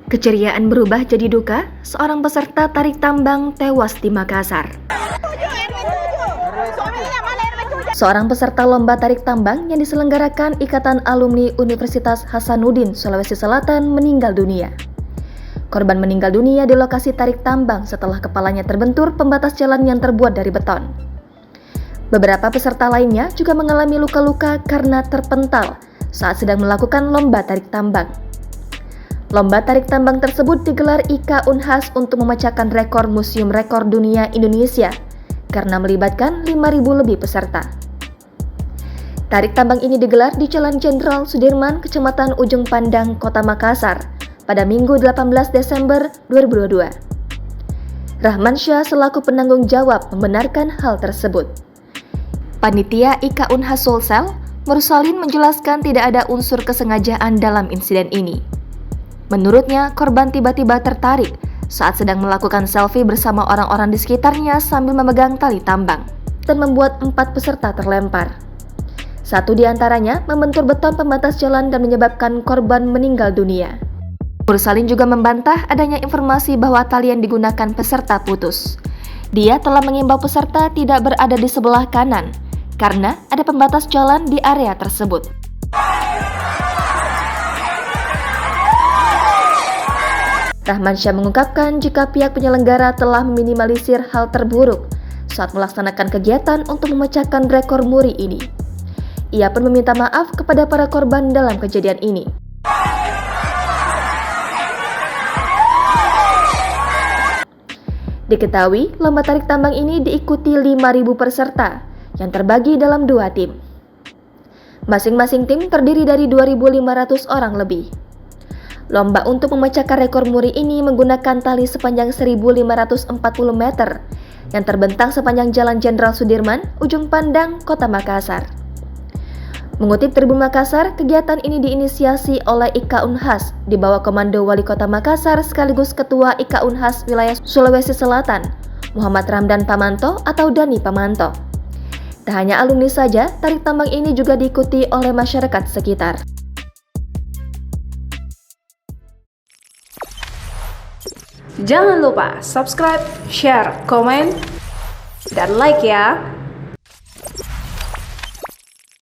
Keceriaan berubah jadi duka, seorang peserta tarik tambang tewas di Makassar. Seorang peserta lomba tarik tambang yang diselenggarakan Ikatan Alumni Universitas Hasanuddin, Sulawesi Selatan meninggal dunia. Korban meninggal dunia di lokasi tarik tambang setelah kepalanya terbentur pembatas jalan yang terbuat dari beton. Beberapa peserta lainnya juga mengalami luka-luka karena terpental saat sedang melakukan lomba tarik tambang. Lomba tarik tambang tersebut digelar IKA Unhas untuk memecahkan rekor Museum Rekor Dunia Indonesia karena melibatkan 5.000 lebih peserta. Tarik tambang ini digelar di Jalan Jenderal Sudirman, Kecamatan Ujung Pandang, Kota Makassar pada Minggu 18 Desember 2022. Rahman Syah selaku penanggung jawab membenarkan hal tersebut. Panitia IKA Unhas Sulsel, Mursalin menjelaskan tidak ada unsur kesengajaan dalam insiden ini. Menurutnya, korban tiba-tiba tertarik saat sedang melakukan selfie bersama orang-orang di sekitarnya sambil memegang tali tambang dan membuat 4 peserta terlempar. Satu di antaranya membentur beton pembatas jalan dan menyebabkan korban meninggal dunia. Mursalin juga membantah adanya informasi bahwa tali yang digunakan peserta putus. Dia telah mengimbau peserta tidak berada di sebelah kanan karena ada pembatas jalan di area tersebut. Rahman Syah mengungkapkan jika pihak penyelenggara telah meminimalisir hal terburuk saat melaksanakan kegiatan untuk memecahkan rekor muri ini. Ia pun meminta maaf kepada para korban dalam kejadian ini. Diketahui, lomba tarik tambang ini diikuti 5.000 peserta yang terbagi dalam 2 tim. Masing-masing tim terdiri dari 2.500 orang lebih. Lomba untuk memecahkan rekor muri ini menggunakan tali sepanjang 1.540 meter yang terbentang sepanjang Jalan Jenderal Sudirman, Ujung Pandang, Kota Makassar. Mengutip Tribun Makassar, kegiatan ini diinisiasi oleh IKA Unhas di bawah komando Wali Kota Makassar sekaligus Ketua IKA Unhas Wilayah Sulawesi Selatan, Muhammad Ramdan Pamanto atau Dani Pamanto. Tak hanya alumni saja, tarik tambang ini juga diikuti oleh masyarakat sekitar. Jangan lupa subscribe, share, komen, dan like ya!